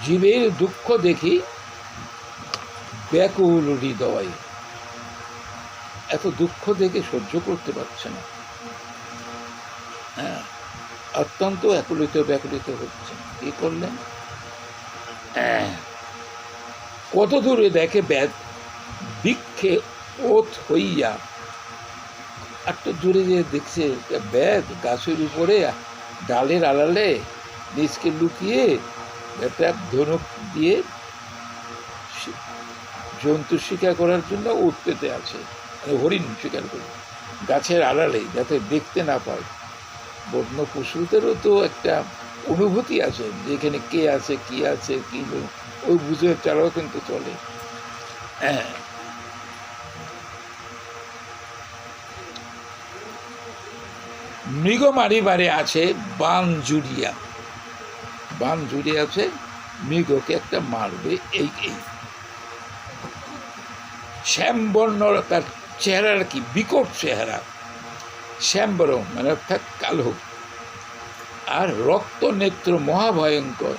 জীবের দুঃখ দেখি ব্যাকুল হৃদয়, এত দুঃখ দেখে সহ্য করতে পারছে না, হ্যাঁ, অত্যন্ত ব্যাকুলিত হচ্ছে। কি করলেন? কত দূরে দেখে ব্যাধ বৃক্ষে ওত হইয়া, একটু দূরে যে দেখছে ব্যাধ গাছের উপরে ডালের আড়ালে নিজকে লুকিয়ে একটা ধনুক দিয়ে জন্তু শিকার করার জন্য ওত পেতে আছে, হরিণ শিকার করে গাছের আড়ালে, যাতে দেখতে না পায়। বন্য পশুদেরও তো একটা অনুভূতি আছে, যেখানে কে আছে, কি আছে, কি ওই বুঝে তারাও কিন্তু চলে। হ্যাঁ, মৃগ মারিবারে আছে বান জুড়িয়া, বান জুড়িয়ে আছে, মৃগকে একটা মারবে। এই শ্যামবর্ণ তার চেহারার কি বিকট চেহারা, শ্যামবর্ণ মানে অর্থাৎ কালো, আর রক্ত নেত্র মহাভয়ঙ্কর,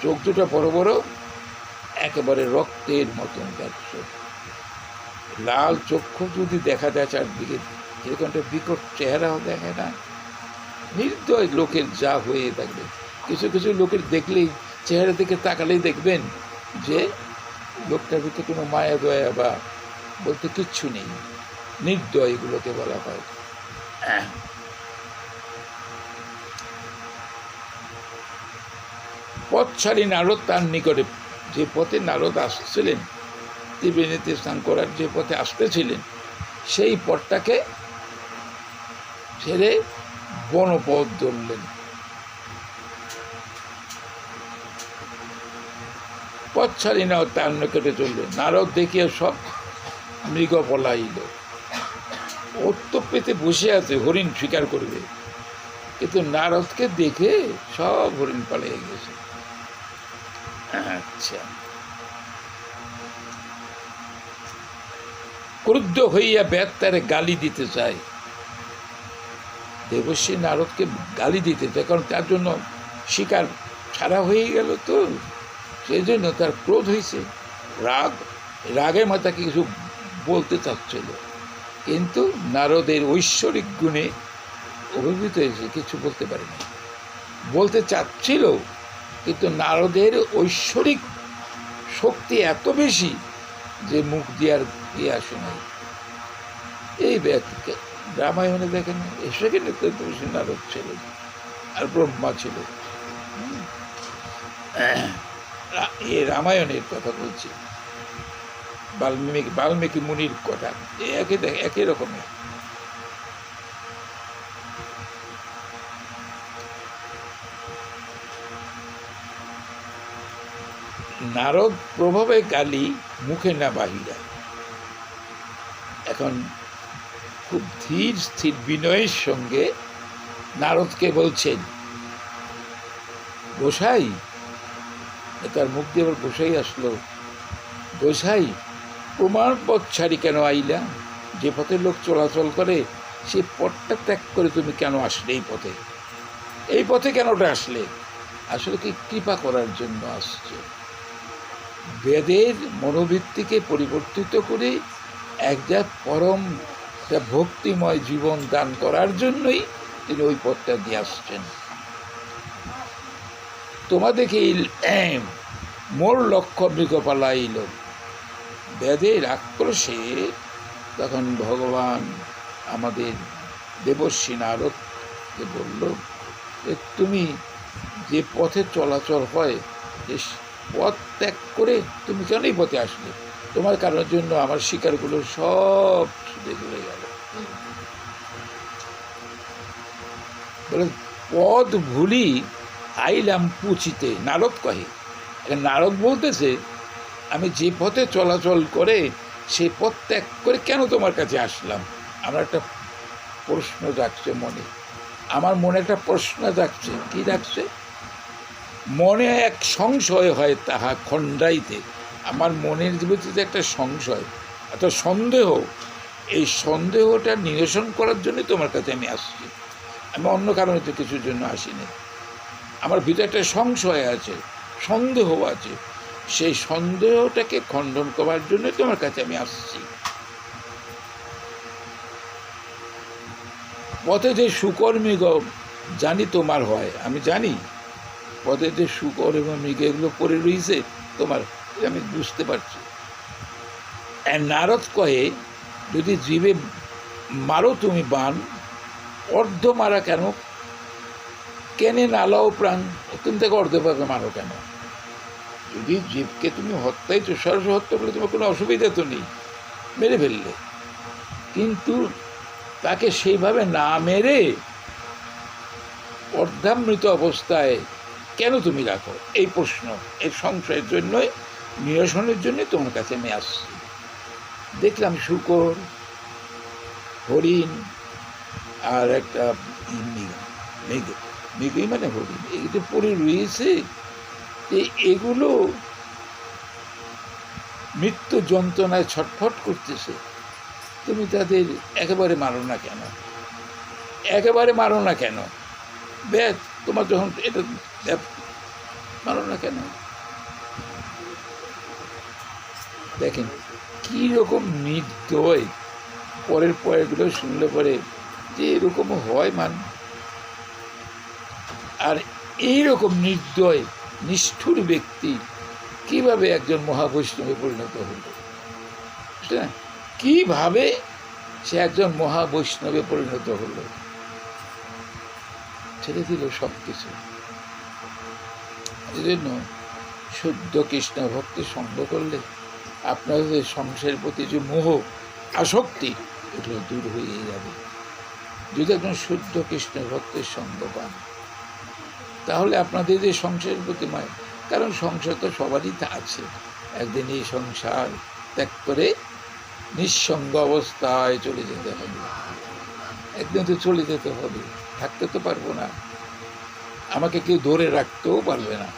চোখ দুটো বড় বড়, একেবারে রক্তের মতন দেখছে, লাল চক্ষু যদি দেখা যায় চারদিকে, এরকম একটা বিকট চেহারাও দেখে না। নির্দয় লোকের যা হয়ে থাকবে, কিছু কিছু লোকের দেখলেই, চেহারা দিকে তাকালেই দেখবেন যে লোকটার ভিতরে কোনো মায়া দয়া বা বলতে কিচ্ছু নেই, নির্দয় এগুলোকে বলা হয়। পথচারী নারদ তার নিকটে, যে পথে নারদ আসছিলেন, ত্রিবেণীতে স্নান করার যে পথে আসতেছিলেন, সেই পথটাকে ছেড়ে বনপথ ধরলেন। পথচারী নারদ তার নিকটে চললেন, নারদ দেখিয়া সব মৃগ পলাইল। ওর তো পেতে বসে আছে, হরিণ শিকার করবে, কিন্তু নারদকে দেখে সব হরিণ পালিয়ে গেছে। আচ্ছা, ক্রুদ্ধ হইয়া ব্যাধ তারে গালি দিতে চায়, দেবশ্রী নারদকে গালি দিতে চায়, কারণ তার জন্য শিকার ছাড়া হয়ে গেল, তো সেই জন্য তার ক্রোধ হয়েছে, রাগে মাতাকে কিছু বলতে চাচ্ছিল, কিন্তু নারদের ঐশ্বরিক গুণে অভিভূত হয়েছে, কিছু বলতে পারেনি। বলতে চাচ্ছিল, কিন্তু নারদের ঐশ্বরিক শক্তি এত বেশি যে মুখ দিয়ে আর দিয়ে আসে নাই। এই ব্যক্তিকে রামায়ণে দেখেন, সেখানে তো বেশি নারদ ছিল আর ব্রহ্মা ছিল। এ রামায়ণের কথা বলছি, বাল্মীকি মুনির কথা, একই রকমের। নারদ প্রভাবে গালি মুখে না বাহিরা। এখন খুব ধীর স্থির বিনয়ের সঙ্গে নারদকে বলছেন, গোসাই, তার মুখ দিয়ে আবার গোসাই আসলো, গোসাই প্রমাণ পথ ছাড়ি কেন আইলা? যে পথে লোক চলাচল করে সে পথটা ত্যাগ করে তুমি কেন আসলে এই পথে কেনটা আসলে? আসলে কি কৃপা করার জন্য আসছে, বেদের মনোবৃত্তিকে পরিবর্তিত করে একটা পরম ভক্তিময় জীবন দান করার জন্যই তিনি ওই পথটা দিয়ে আসছেন। তোমাদেরকে মোর লক্ষ্য মৃগপালাইল। বেদের আক্রোশে তখন ভগবান আমাদের দেবর্ষী নারদকে বলল, তুমি যে পথে চলাচল হয়, যে পথ ত্যাগ করে তুমি কেন এই পথে আসলে? তোমার কারণের জন্য আমার শিকারগুলো সব ছুটে চলে গেল। বলে পথ ভুলি আইলাম পুচিতে, নারদ কহে। নারদ বলতেছে, আমি যে পথে চলাচল করে সেই পথ ত্যাগ করে কেন তোমার কাছে আসলাম? আমার একটা প্রশ্ন জাগছে মনে, আমার মনে একটা প্রশ্ন জাগছে। কি জাগছে? মনে এক সংশয় হয় তাহা খণ্ডাইতে। আমার মনের ভিতরে একটা সংশয়, একটা সন্দেহ, এই সন্দেহটা নিরসন করার জন্য তোমার কাছে আমি আসছি। আমি অন্য কারণে তো কিছুর জন্য আসিনি। আমার ভিতরে একটা সংশয় আছে, সন্দেহ আছে, সেই সন্দেহটাকে খণ্ডন করার জন্য তোমার কাছে আমি আসছি। পথে যে সুকর্মী জানি তোমার হয়, আমি জানি পথে যে শুকর এবং মৃগ এগুলো পড়ে রয়েছে তোমার, আমি বুঝতে পারছি। নারদ কহে, যদি জীবে মারো তুমি বান, অর্ধ মারা কেন, কেনে নালাও প্রাণ, তুমি তাকে অর্ধভাবে মারো কেন? যদি জীবকে তুমি হত্যাই তো সরাসরি হত্যা করলে তোমার কোনো অসুবিধা তো নেই, মেরে ফেললে, কিন্তু তাকে সেইভাবে না মেরে অর্ধামৃত অবস্থায় কেন তুমি রাখো? এই প্রশ্ন, এর সংশয়ের জন্যই, নিরসনের জন্য তোমার কাছে আমি আসছি। দেখলাম শূকর, হরিণ আর একটা মৃগই মানে হরিণ, এগুলো পড়ে রয়েছে, যে এগুলো মৃত্যু যন্ত্রণায় ছটফট করতেছে, তুমি তাদের একেবারে মারো না কেন? একেবারে মারো না কেন? ব্যাস, তোমার যখন এটা মারো না কেন? দেখেন কি রকম নির্দয়, পরের পরেরগুলো শুনলে পরে যে এরকম হয় আর এইরকম নির্দয় নিষ্ঠুর ব্যক্তি কিভাবে একজন মহাবৈষ্ণবে পরিণত হল? কিভাবে সে একজন মহাবৈষ্ণবে পরিণত হল? ছেড়ে দিল সব কিছু। এই জন্য শুদ্ধ কৃষ্ণ ভক্তি সঙ্গ করলে আপনাদের সংসারের প্রতি যে মোহ আসক্তি, এগুলো দূর হয়ে যাবে। যদি একজন শুদ্ধ কৃষ্ণ ভক্তের সঙ্গ পান, তাহলে আপনাদের যে সংসারের প্রতি মায়, কারণ সংসার তো সবারই আছে, একদিন এই সংসার ত্যাগ করে নিঃসঙ্গ অবস্থায় চলে যেতে হবে। একদিন তো চলে যেতে হবে, থাকতে তো পারবো না, আমাকে কেউ ধরে রাখতেও পারবে না।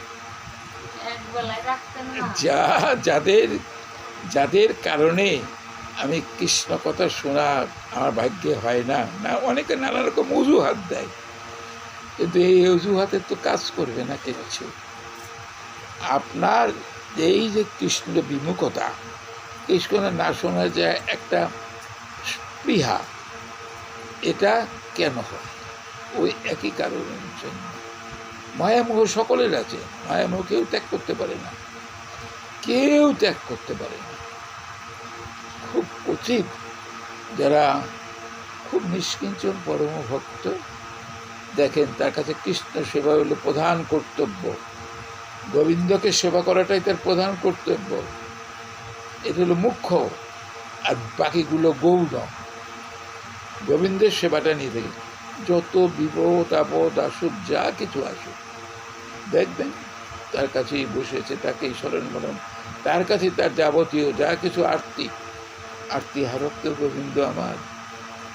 যাদের কারণে আমি কৃষ্ণ কথা শোনা আমার ভাগ্যে হয় না, অনেকে নানা রকম অজুহাত দেয়, কিন্তু এই অজুহাতের তো কাজ করবে না কিচ্ছু। আপনার এই যে কৃষ্ণ বিমুখতা, কৃষ্ণের না শোনা যায় একটা স্পৃহা, এটা কেন হয়? ওই একই কারণের জন্য। মায়ামোহ সকলের আছে, মায়ামোহ কেউ ত্যাগ করতে পারে না, কেউ ত্যাগ করতে পারে না। খুব উচিত যারা খুব নিষ্কিঞ্চন পরম ভক্ত, দেখেন তার কাছে কৃষ্ণ সেবা হলো প্রধান কর্তব্য, গোবিন্দকে সেবা করাটাই তার প্রধান কর্তব্য, এটা হলো মুখ্য, আর বাকিগুলো গৌণ। গোবিন্দের সেবাটা নিয়ে থাকে, যত বিপদ আপদ আসুক, যা কিছু আসুক, দেখবেন তার কাছেই বসেছে, তাকেই স্মরণ করেন, তার কাছে তার যাবতীয় যা কিছু আরতি হারক তো গোবিন্দ আমার,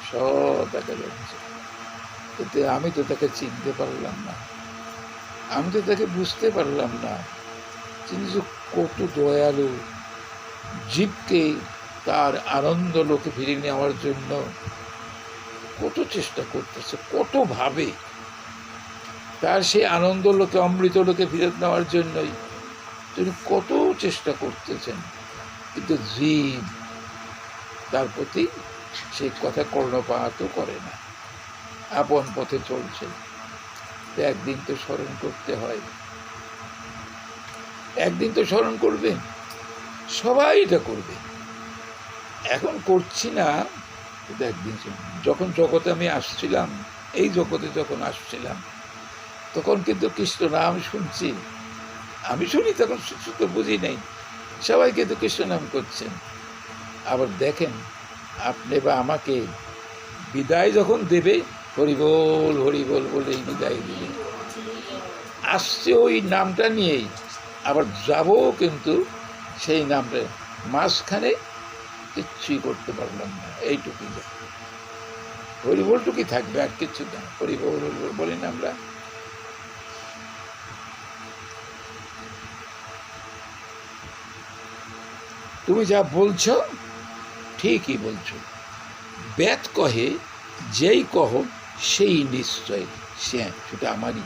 সব দেখা যাচ্ছে। এতে আমি তো তাকে চিনতে পারলাম না, আমি তো তাকে বুঝতে পারলাম না, তিনি যে কত দয়ালু, জীবকে তার আনন্দ লোকে ফিরিয়ে নেওয়ার জন্য কত চেষ্টা করতেছে, কত ভাবে তার সেই আনন্দ লোকে, অমৃত লোকে ফিরত নেওয়ার জন্যই তিনি কত চেষ্টা করতেছেন, কিন্তু জীব তার প্রতি সেই কথা কর্ণপাত করে না, আপন পথে চলছে। একদিন তো স্মরণ করতে হয়, একদিন তো স্মরণ করবেন, সবাই এটা করবে। এখন করছি না, কিন্তু একদিন যখন জগতে আমি আসছিলাম, এই জগতে যখন আসছিলাম, তখন কিন্তু কৃষ্ণ নাম শুনছি, আমি শুনি, তখন তো বুঝি নাই, সবাই কিন্তু কৃষ্ণ নাম করছেন। আবার দেখেন আপনি বা আমাকে বিদায় যখন দেবে, হরিবোল হরিবোল বলেই বিদায় দিবে, আসছে ওই নামটা নিয়েই, আবার যাবো কিন্তু সেই নামটা, মাঝখানে কিচ্ছুই করতে পারলাম না, এইটুকুই যা, হরিবোলটুকুই থাকবে, আর কিচ্ছু না। হরিবোল হরিবোল বলি না আমরা। তুমি যা বলছো ঠিকই বলছো, বেদ কহে যেই কহ সেই নিশ্চয়, সেটা আমারই,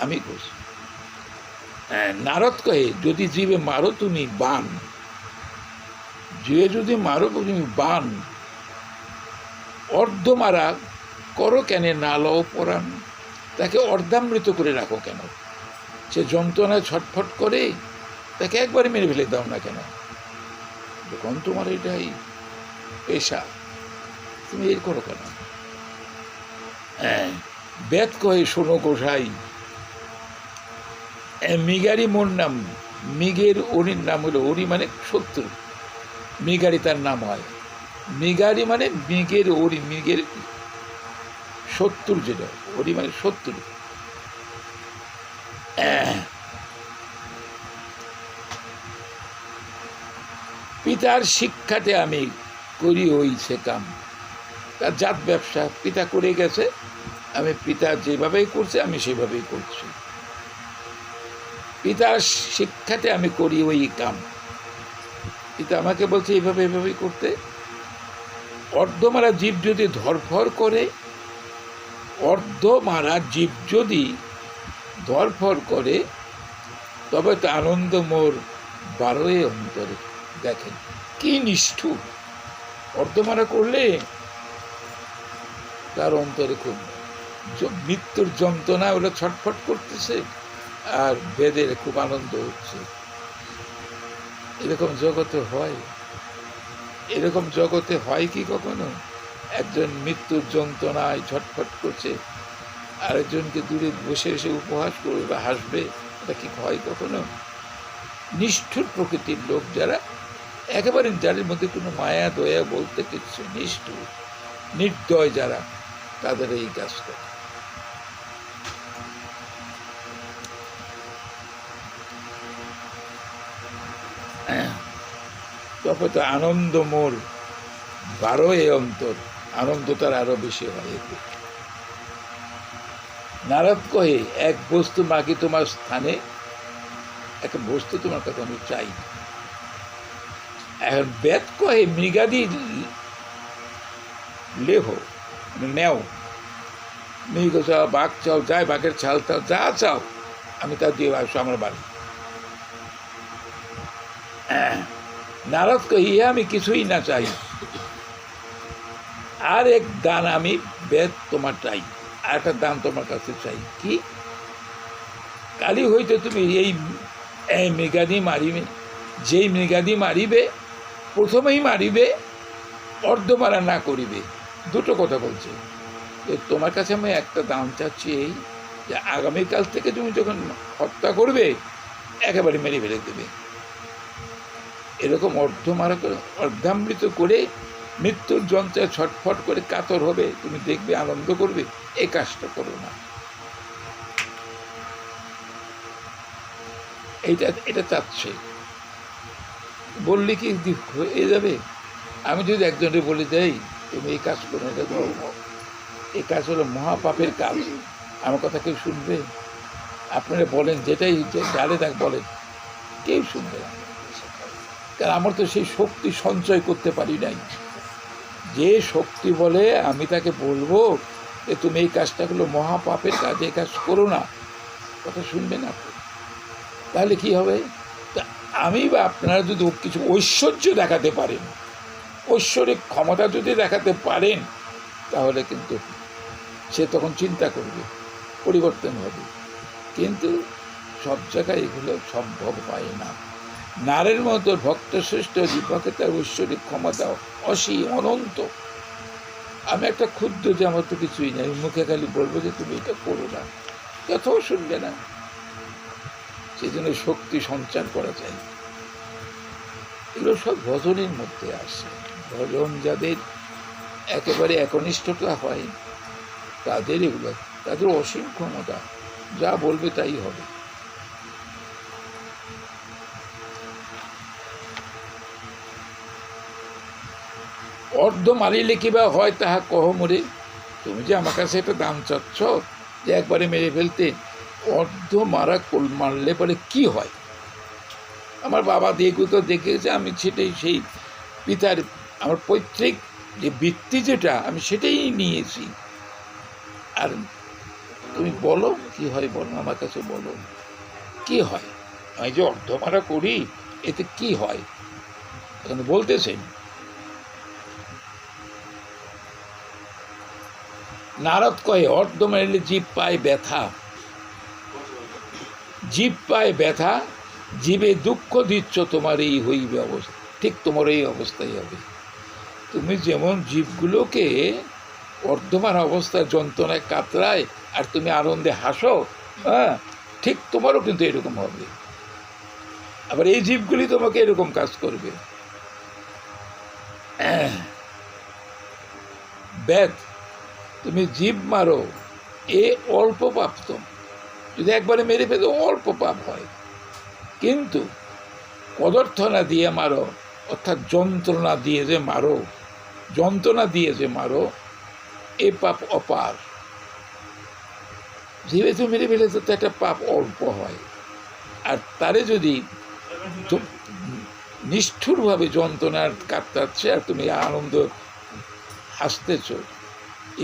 আমি করছি। নারদ কহে যদি জীবে মারো তুমি বান, জীবে যদি মারো তুমি বান, অর্ধ মারা করো কেন না লও পরাণ, তাকে অর্ধামৃত করে রাখো কেন? সে যন্ত্রণায় ছটফট করে, তাকে একবারে মেরে ফেলে দাও না কেন? যখন তোমার এটাই পেশা, তুমি এর করো কেন? বেদ কহে শোনো গোসাই, মৃগারি মোর নাম, মৃগের অরির নাম হলো, অরি মানে শত্রু, মৃগারি তার নাম হয়, মৃগারি মানে মৃগের অরি, মৃগের শত্রু, যেটা অরি মানে শত্রু। পিতার শিক্ষাতে আমি করি হইছে কাম, তার জাত ব্যবসা পিতা করে গেছে, আমি পিতা যেভাবেই করছে আমি সেভাবেই করছি। পিতার শিক্ষাতে আমি করি ওই কাম, পিতা আমাকে বলছে এইভাবে এইভাবেই করতে। অর্ধমারা জীব যদি ধরফর করে, অর্ধমারা জীব যদি ধরফর করে, তবে তো আনন্দ মোর বারোয় অন্তরে। দেখেন কি নিষ্ঠুর, অর্ধমারা করলে তার অন্তরে খুব মৃত্যুর যন্ত্রণা, ওরা ছটফট করতেছে আর বেদের খুব আনন্দ হচ্ছে। এরকম জগতে হয়? এরকম জগতে হয় কি কখনো? একজন মৃত্যুর যন্ত্রণায় ছটফট করছে, আরেকজনকে দূরে বসে এসে উপহাস করবে বা হাসবে, এটা কি হয় কখনো? নিষ্ঠুর প্রকৃতির লোক যারা, একেবারে যাদের মধ্যে কোনো মায়া দয়া বলতে কিছু, নিষ্ঠুর নির্দয় যারা, তাদের এই কাজ করে। তবে তো আনন্দ মোর বারোয় অন্তর, আনন্দ তার আরো বেশি হয় এতে। নারদ কহে এক বস্তু মাগি তোমার স্থানে, একটা বস্তু তোমার কাছে আমি চাই। এখন বেদ কহে মৃগাদি লেহ, নেও, মৃগ চাও, বাঘ চাও, যাই বাঘের ছাল চাও, যা চাও আমি তা দিয়ে আসো আমার বাড়ি। নারদ কহি আমি কিছুই না চাই, আর এক দান আমি বেদ তোমার চাই, আর একটা দান তোমার কাছে চাই। কি? কালী হইতে তুমি এই মৃগাদি মারিবে, যেই মৃগাদি মারিবে প্রথমেই মারিবে, অর্ধমারা না করিবে। দুটো কথা বলছে, যে তোমার কাছে আমি একটা দান চাচ্ছি, এই যে আগামীকাল থেকে তুমি যখন হত্যা করবে একেবারে মেরে ফেলে দেবে। এরকম অর্ধমারা করে, অর্ধামৃত করে মৃত্যুর যন্ত্রে ছটফট করে কাতর হবে, তুমি দেখবে আনন্দ করবে, এই কাজটা করো না। এটা চাচ্ছে, বললে কি হয়ে যাবে? আমি যদি একজনকে বলে যাই তুমি এই কাজ করো, এটা এই কাজ হলো মহাপাপের কাজ, আমার কথা কেউ শুনবে? আপনারা বলেন যেটাই যারে তাকে বলেন, কেউ শুনবে না, কারণ আমার তো সেই শক্তি সঞ্চয় করতে পারি নাই। যে শক্তি বলে আমি তাকে বলবো যে তুমি এই কাজটা হলো মহাপাপের কাজ, এই কাজ করো না, কথা শুনবে না। তাহলে কি হবে? আমি বা আপনারা যদি কিছু ঐশ্বর্য দেখাতে পারেন, ঐশ্বরিক ক্ষমতা যদি দেখাতে পারেন, তাহলে কিন্তু সে তখন চিন্তা করবে, পরিবর্তন হবে। কিন্তু সব জায়গায় এগুলো সম্ভব হয় না। নারের মতো ভক্তশ্রেষ্ঠ দীপকে তার ঐশ্বরিক ক্ষমতা অসীম, অনন্ত। আমি একটা ক্ষুদ্র, যে আমার তো কিছুই নেই, মুখে খালি বলবো যে তুমি এটা করো না, কথাও শুনবে না। সেই জন্য শক্তি সঞ্চার করা যায়। এগুলো সব ভজনের মধ্যে আসে। ভজন যাদের একেবারে একনিষ্ঠতা হয়, তাদের এগুলো, তাদের অসীম ক্ষমতা, যা বলবে তাই হবে। অর্ধ মারিলে কিবা হয় তাহা কহ মোরে, তুমি যে আমার কাছে একটা দাম চাচ্ছ যে একবারে মেরে ফেলতে, অর্ধ মারলে পরে কি হয়? আমার বাবা দেখু তো দেখেছে, আমি সেটাই সেই পিতার, আমার পৈতৃক যে বৃত্তি যেটা আমি সেটাই নিয়েছি। আর তুমি বলো কি হয়, বলো আমার কাছে, বলো কি হয়, আমি যে অর্ধমারা করি এতে কি হয়? এখানে বলতেছেন নারদ কয়ে অর্ধ মারিলে জীব পায় ব্যথা, জীব পায় ব্যথা, জীবে দুঃখ দিচ্ছ, তোমার এই হইবে অবস্থা। ঠিক তোমার এই অবস্থাই হবে। তুমি যেমন জীবগুলোকে অর্ধমান অবস্থায় যন্ত্রণায় কাতরায় আর তুমি আনন্দে হাসো, হ্যাঁ, ঠিক তোমারও কিন্তু এরকম হবে। আবার এই জীবগুলি তোমাকে এরকম কাজ করবে। ব্যাধ, তুমি জীব মারো, এ অল্প পাপ। তো যদি একবারে মেরে ফেলে অল্প পাপ হয়, কিন্তু পদার্থনা দিয়ে মারো, অর্থাৎ যন্ত্রণা দিয়ে যে মারো, যন্ত্রণা দিয়ে যে মারো, এ পাপ অপার। যেহেতু মেরে ফেলে তো একটা পাপ অল্প হয়। আর তারে যদি নিষ্ঠুরভাবে যন্ত্রণার কাটাচ্ছে আর তুমি আনন্দ হাসতেছ,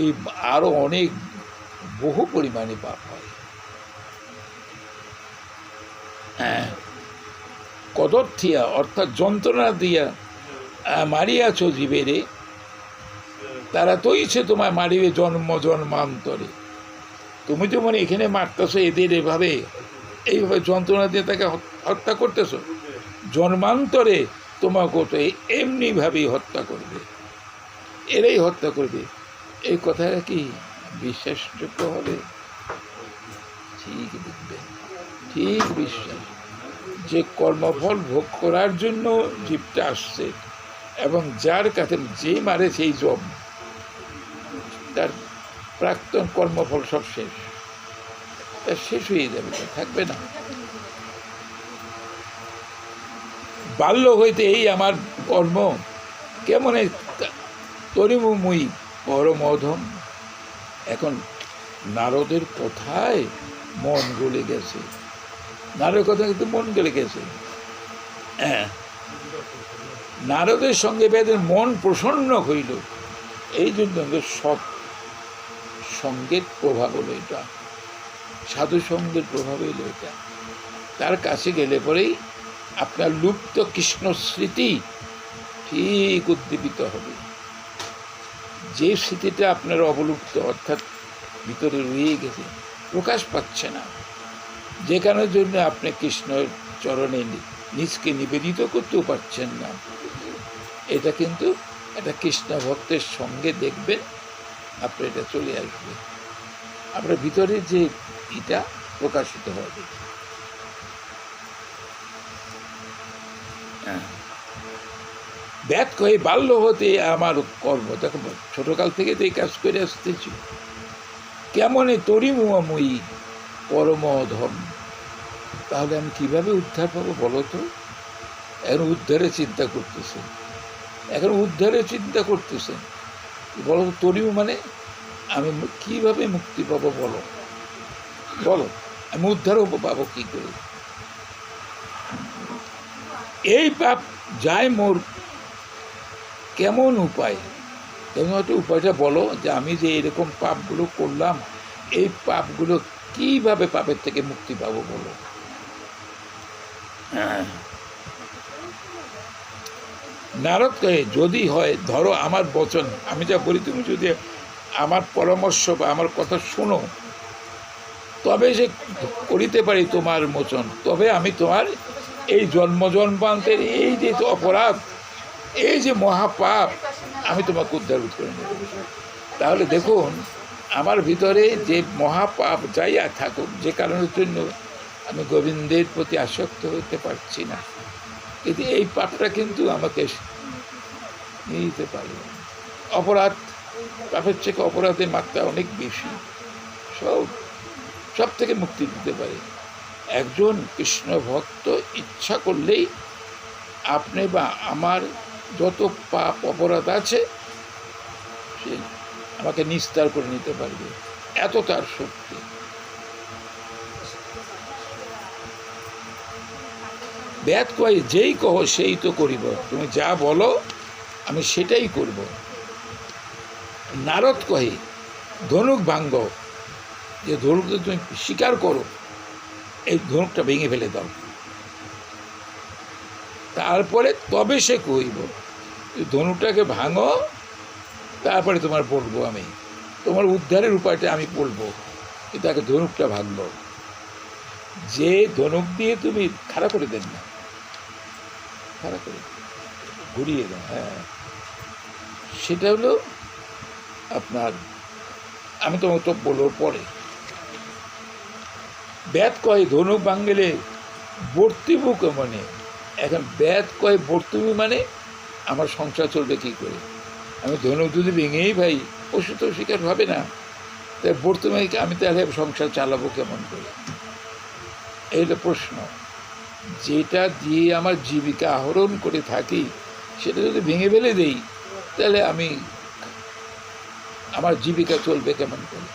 এই আরো অনেক বহু পরিমাণে পাপ হয়। কদর্থিয়া অর্থাৎ যন্ত্রণা দিয়া মারিয়াছ জীবেরে, তারা তো ইচ্ছে তোমায় মারিবে জন্ম জন্মান্তরে। তুমি তো মানে এখানে মারতেছো এদের এইভাবে যন্ত্রণা দিয়ে তাকে হত্যা করতেছ, জন্মান্তরে তোমাকে তো এমনিভাবেই হত্যা করবে, এরাই হত্যা করবে। এই কথাটা কি বিশ্বাসযোগ্য হবে? ঠিক দেখবেন, ঠিক বিশ্বাস যে কর্মফল ভোগ করার জন্য জীবটা আসছে, এবং যার কাছে যে মারে সেই জব, তার প্রাক্তন কর্মফল সব শেষ, তার শেষ হয়ে যাবে, থাকবে না। বাল্য হইতে এই আমার কর্ম, কেমন তরিমুমুই পরমধম। এখন নারদের কথায় মন গলে গেছে, নারদের কথা কিন্তু মন গলে গেছে। নারদের সঙ্গে বেদের মন প্রসন্ন হইল, এই জন্য সৎ সঙ্গের প্রভাব হলো এটা, সাধু সঙ্গের প্রভাব হইল এটা। তার কাছে গেলে পরেই আপনার লুপ্ত কৃষ্ণ স্মৃতি ঠিক উদ্দীপিত হবে। যে স্মৃতিটা আপনার অবলুপ্ত, অর্থাৎ ভিতরে রয়ে গেছে, প্রকাশ পাচ্ছে না, যে কারণের জন্য আপনি কৃষ্ণের চরণে নিজকে নিবেদিত করতেও পারছেন না, এটা কিন্তু একটা কৃষ্ণ ভক্তের সঙ্গে দেখবেন আপনার এটা চলে আসবে, আপনার ভিতরে যে এটা প্রকাশিত হবে। ব্যাত কয়ে বাল্য হতে আমার কর্ম, দেখো ছোটকাল থেকে তো এই কাজ করে আসতেছি, কেমনে তরিমুয়াময়ী পরমধম। তাহলে আমি কিভাবে উদ্ধার পাবো বলো তো? এখন উদ্ধারের চিন্তা করতেছেন, এখন উদ্ধারের চিন্তা করতেছেন, বলো তো তরিমু মানে আমি কিভাবে মুক্তি পাবো, বলো বলো, আমি উদ্ধার হবো, পাবো কি করে? এই পাপ যায় মোর কেমন উপায়, তেমন একটা উপায়টা বলো, যে আমি যে এরকম পাপগুলো করলাম, এই পাপগুলো কিভাবে পাপের থেকে মুক্তি পাবো বলো। নারদ কহে যদি হয় ধরো আমার বচন, আমি যা বলি তুমি যদি আমার পরামর্শ বা আমার কথা শোনো, তবে সে করিতে পারি তোমার মোচন, তবে আমি তোমার এই জন্ম জন্মান্তের এই যে অপরাধ, এই যে মহাপাপ, আমি তোমাকে উদ্ধার করে নেব। তাহলে দেখুন, আমার ভিতরে যে মহাপাপ যাই থাকুক, যে কারণের জন্য আমি গোবিন্দের প্রতি আসক্ত হতে পারছি না, কিন্তু এই পাপটা কিন্তু আমাকে নিতে পারে। অপরাধ, পাপের থেকে অপরাধের মাত্রা অনেক বেশি, সব থেকে মুক্তি দিতে পারে। একজন কৃষ্ণ ভক্ত ইচ্ছা করলেই আপনি বা আমার যত পাপ অপরাধ আছে সে আমাকে নিস্তার করে নিতে পারবে, এত তার শক্তি। ব্যাত কয় যেই কহ সেই তো করিব, তুমি যা বলো আমি সেটাই করব। নারদ কহে ধনুক ভাঙ্গ, যে ধনুক তুমি স্বীকার করো, এই ধনুকটা ভেঙে ফেলে দাও, তারপরে তবে সে কইব, ধনুকটাকে ভাঙো, তারপরে তোমার বলবো, আমি তোমার উদ্ধারের উপায়টা আমি বলবো, তাকে ধনুকটা ভাঙলো। যে ধনুক দিয়ে তুমি খাড়া করে দেন না, খাড়া করে ঘুরিয়ে দেন, হ্যাঁ, সেটা হলো আপনার, আমি তোমাকে তো বলবো পরে। ব্যাত কয় ধনুক ভাঙলে বর্তিব মানে, এখন ব্যাত কয় বর্তিব মানে আমার সংসার চলবে কী করে? আমি ধনুক যদি ভেঙেই ভাই, পশু তো শিকার হবে না, তাই বর্তমানে আমি তাহলে সংসার চালাবো কেমন করে? এই হলো প্রশ্ন। যেটা দিয়ে আমার জীবিকা আহরণ করে থাকি, সেটা যদি ভেঙে ফেলে দেই, তাহলে আমি আমার জীবিকা চলবে কেমন করে?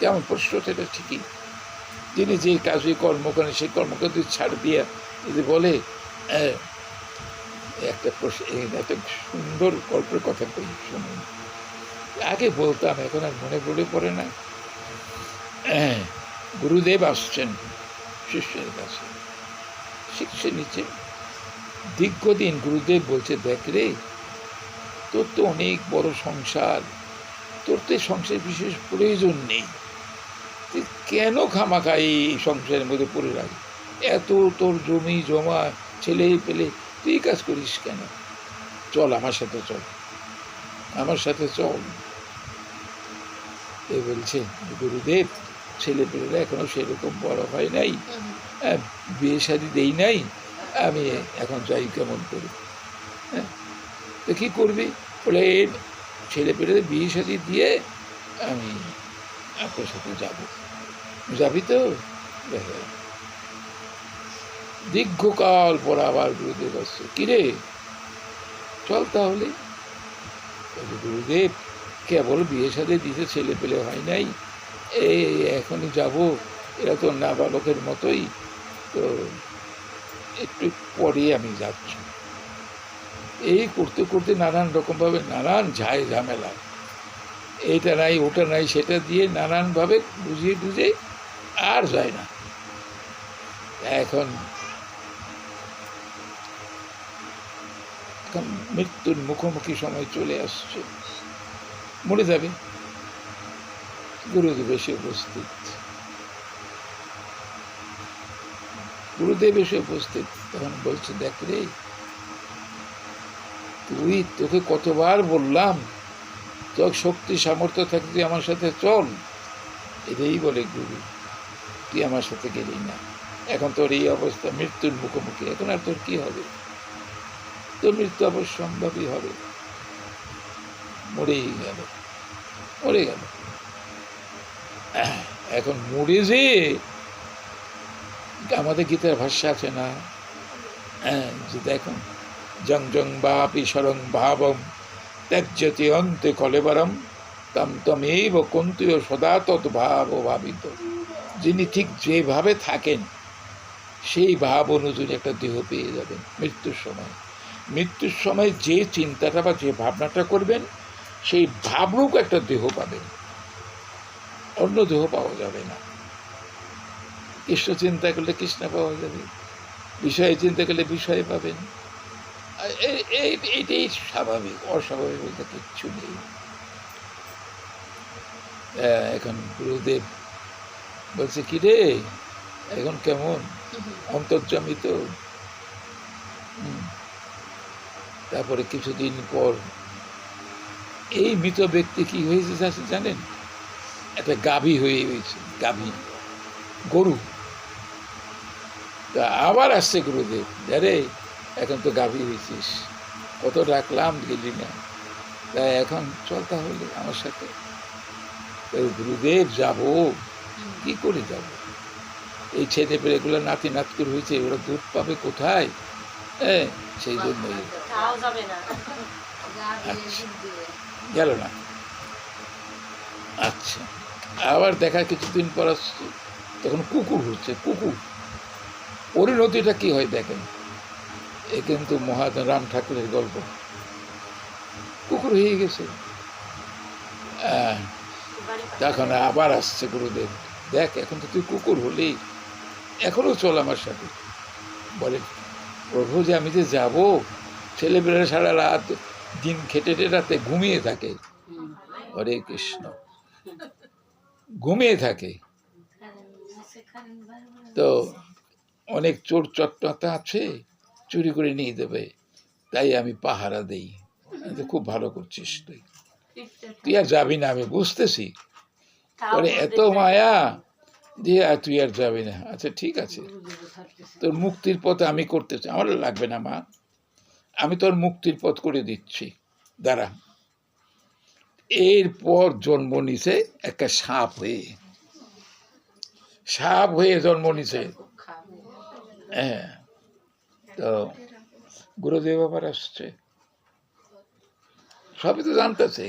যেমন প্রশ্ন, সেটা ঠিকই। যিনি যে কাজে কর্ম করেন, সেই কর্মকে যদি ছাড় দিয়ে যদি বলে, একটা প্রশ্ন, একটা সুন্দর গল্পের কথা কই শুনুন। আগে বলতাম, এখন আর মনে পড়ে না। গুরুদেব আসছেন শিষ্যের কাছে, শিক্ষা নিচ্ছে। দীর্ঘদিন গুরুদেব বলছে, দেখ রে, তোর তো অনেক বড় সংসার, তোর তো এই সংসারের বিশেষ প্রয়োজন নেই, তুই কেন খামাখা এই সংসারের মধ্যে পড়ে রাখি? এত তোর জমি জমা, ছেলে পেলে, তুই কাজ করিস কেন? চল আমার সাথে, চল আমার সাথে চল। এ বলছে, গুরুদেব, ছেলে পেলেরা এখনো সেরকম বড় হয় নাই, বিয়ে শাদি দেই নাই, আমি এখন যাই কেমন করি? হ্যাঁ, তো কী করবি? বলে, ছেলে পেলে বিয়ে শাদি দিয়ে আমি আপনার সাথে যাব। যাবি তো? দীর্ঘকাল পর আবার গুরুদেব আসছে, কিরে চল তাহলে। গুরুদেব, কেবল বিয়ে শাদি দিতে, ছেলে পেলে হয় নাই, এই এখনই যাব, এরা তো নাবালকের মতোই, তো একটু পরে আমি যাচ্ছি। এই করতে করতে নানান রকমভাবে নানান ঝামেলা, এইটা নাই ওটা নাই সেটা দিয়ে নানানভাবে বুঝিয়ে টুঝিয়ে আর যায় না। এখন মৃত্যুর মুখোমুখি সময় চলে আসছে, মরে যাবে। গুরুদেব এসে উপস্থিত, গুরুদেব এসে উপস্থিত, তখন বলছে, দেখ রে, তোকে কতবার বললাম, তোর শক্তি সামর্থ্য থাকতে আমার সাথে চল। এটাই বলে গুরু, তুই আমার সাথে গেলি না, এখন তোর এই অবস্থা, মৃত্যুর মুখোমুখি, এখন আর তোর কি হবে? তোর মৃত্যু অবশ্যম্ভাবী হবে, মরেই গেল, মরে গেল। এখন মরে যে, আমাদের গীতার ভাষ্য আছে না, যে দেখুন, জং জং বাপি শরং ভাবম ত্যাজ্যতি অন্তে কলেবরম তম তমেব কন্তীয় সদা তৎ ভাব ভাবিত। যিনি ঠিক যেভাবে থাকেন, সেই ভাব অনুযায়ী একটা দেহ পেয়ে যাবেন মৃত্যুর সময়। মৃত্যুর সময় যে চিন্তাটা বা যে ভাবনাটা করবেন, সেই ভাবরূপ একটা দেহ পাবেন, অন্য দেহ পাওয়া যাবে না। কৃষ্ণ চিন্তা করলে কৃষ্ণ পাওয়া যাবে, বিষয়ে চিন্তা করলে বিষয় পাবেন। এইটাই স্বাভাবিক, অস্বাভাবিক বলতে কিচ্ছু নেই। এখন গুরুদেব বলছে, কি রে, এখন কেমন? অন্তর্যামী তো? তারপরে কিছুদিন পর এই মৃত ব্যক্তি কি হয়েছে জানেন? একটা গাভী হয়ে গেছে, গাভী, গরু। তা আবার আসছে গুরুদেব, আরে এখন তো গাভী হয়েছিস, কত ডাকলাম গেলি না, তাই এখন চল তাহলে আমার সাথে। গুরুদেব, যাব, কি করে যাব? এই ছেলে পেলেগুলো নাতি নাতকুর হয়েছে, ওরা দুধ পাবে কোথায়? হ্যাঁ, সেই জন্যই গেল না। আচ্ছা, আবার দেখা কিছুদিন পর আসছে, তখন কুকুর হচ্ছে, কুকুর। পরিণতিটা কি হয় দেখেন, এ কিন্তু মহারাম ঠাকুরের গল্প। কুকুর হয়ে গেছে, আহ, তখন আবার আসছে গুরুদেব, দেখ এখন তো তুই কুকুর হলি, এখনও চল আমার সাথে। বলে, প্রভু যে আমি যে যাব, ছেলেমেয়েরা সারা রাত দিন খেটে রাতে ঘুমিয়ে থাকে। হরে কৃষ্ণ, ঘুমিয়ে থাকে। তো অনেক চোর চট্টতা আছে, চুরি করে নিয়ে দেবে, তাই আমি পাহারা দেই। খুব ভালো করছিস তুই, তুই আর যাবি না, আমি বুঝতেছি। বলে, এত মায়া যে তুই আর যাবি না। আচ্ছা ঠিক আছে, তোর মুক্তির পথ আমি করতে চাই। আমার লাগবে না মা, আমি তোর মুক্তির পথ করে দিচ্ছি, দাঁড়া। এরপর জন্ম নিছে একটা সাপ হয়ে, সাপ হয়ে জন্ম নিছে। হ্যাঁ, তো গুরুদেব আবার আসছে, সবই তো জানতেছে।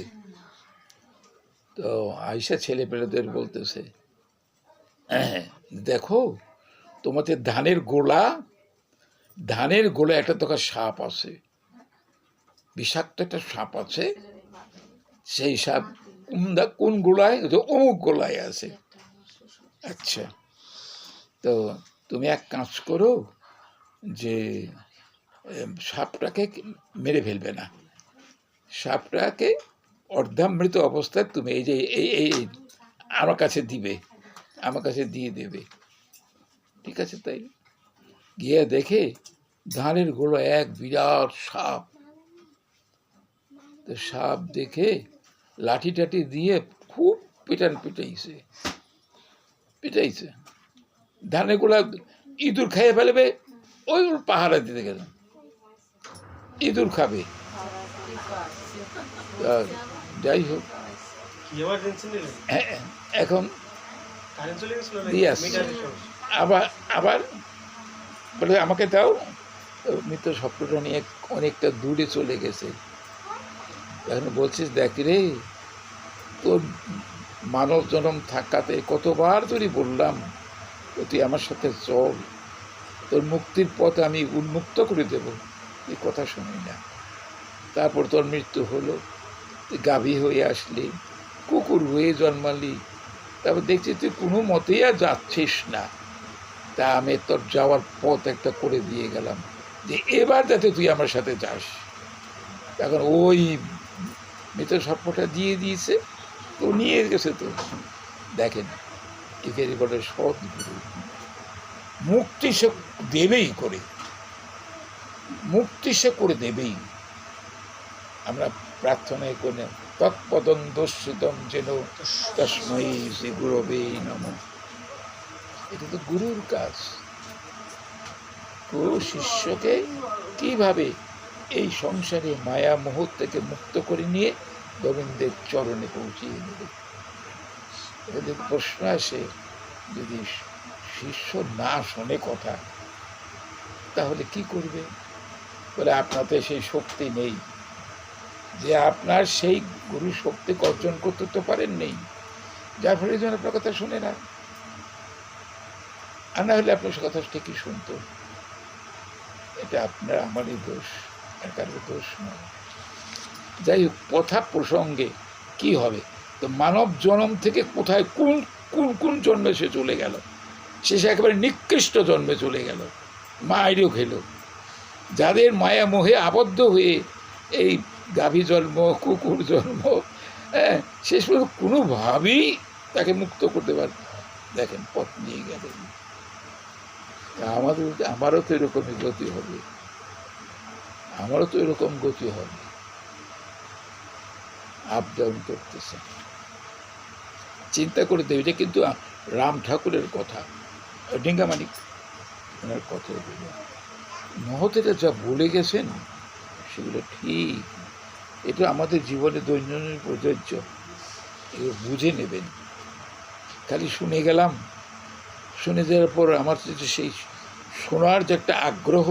তো আইসা ছেলে পেলেদের বলতেছে, দেখো তোমাদের ধানের গোলা একটা তোকে সাপ আছে, বিষাক্ত একটা সাপ আছে। সেই সাপ কোন গোলায়? অমুক গোলায় আছে। আচ্ছা, তো তুমি এক কাজ করো, যে সাপটাকে মেরে ফেলবে না, সাপটাকে অর্ধামৃত অবস্থায় তুমি এই যে এই আমার কাছে দিবে, আমার কাছে দিয়ে দেবে। ঠিক আছে, তাই গিয়ে দেখে ধানের গোলা এক বিরাট সাপ। তো সাপ দেখে লাঠি টাঠি দিয়ে খুব পিটাইছে। ধানের গোলা ইঁদুর খাইয়ে ফেলবে, ওই পাহারা দিতে গেল, ইঁদুর খাবে। যাই হোক, এখন আবার আবার বলে, আমাকে দাও। মৃত স্বপ্নটা নিয়ে অনেকটা দূরে চলে গেছে। এখন বলছিস, দেখ রে, তোর মানব জন্ম থাকাতে কতবার তোরই বললাম তুই আমার সাথে চল, তোর মুক্তির পথ আমি উন্মুক্ত করে দেব, এই কথা শুনি না। তারপর তোর মৃত্যু হলো, তুই গাভী হয়ে আসলি, কুকুর হয়ে জন্মালি, তারপর দেখছি তুই কোনো মতেই আর যাচ্ছিস না। তা আমি তোর যাওয়ার পথ একটা করে দিয়ে গেলাম, যে এবার যাতে তুই আমার সাথে যাস। এখন ওই মৃত সর্পটা দিয়ে দিয়েছে, তো নিয়ে গেছে। তো দেখেন, এখানে বলে সৎ গুরু, মুক্তি সে দেবেই করে, মুক্তি সে করে দেবেই। আমরা প্রার্থনায় করে, তৎপদং দর্শিতম যেন তস্मै শ্রী গুরবে নমঃ। এটা তো গুরুর কাজ। গুরু শিষ্যকে কিভাবে এই সংসারে মায়া মোহ থেকে মুক্ত করে নিয়ে গোবিন্দের চরণে পৌঁছিয়ে দেবে। যদি প্রশ্ন আসে, যদি শিষ্য না শোনে কথা, তাহলে কি করবে? বলে, আপনার তো সেই শক্তি নেই, যে আপনার সেই গুরু শক্তি অর্জন করতে তো পারেন নেই, যার ফলে যেন আপনার কথা শুনে না। আর না হলে আপনার কথা ঠিকই শুনতো। এটা আপনার আমারই দোষ, আর কারো দোষ নয়। যাই হোক, কথা প্রসঙ্গে কি হবে, তো মানব জন্ম থেকে কোথায় কোন কোন কোন জন্মে সে চলে গেল, সে একেবারে নিকৃষ্ট জন্মে চলে গেল, মায়েরও খেল। যাদের মায়া মোহে আবদ্ধ হয়ে এই গাভী জন্ম, কুকুর জন্ম, হ্যাঁ, শেষ পর্যন্ত কোনোভাবেই তাকে মুক্ত করতে পারে। দেখেন, পথ নিয়ে গেলেন। আমারও তো এরকমই গতি হবে, আমারও তো এরকম গতি হবে। আপ ডাউন করতেছে, চিন্তা করে দেবে। এটা কিন্তু রাম ঠাকুরের কথা, ডিঙ্গামানিক ওনার কথা। মহতেরা যা বলে গেছেন সেগুলো ঠিক, এটা আমাদের জীবনে দৈনন্দিন প্রযোজ্য। এগুলো বুঝে নেবেন। খালি শুনে গেলাম, শুনে যাওয়ার পর আমার যে সেই শোনার যে একটা আগ্রহ,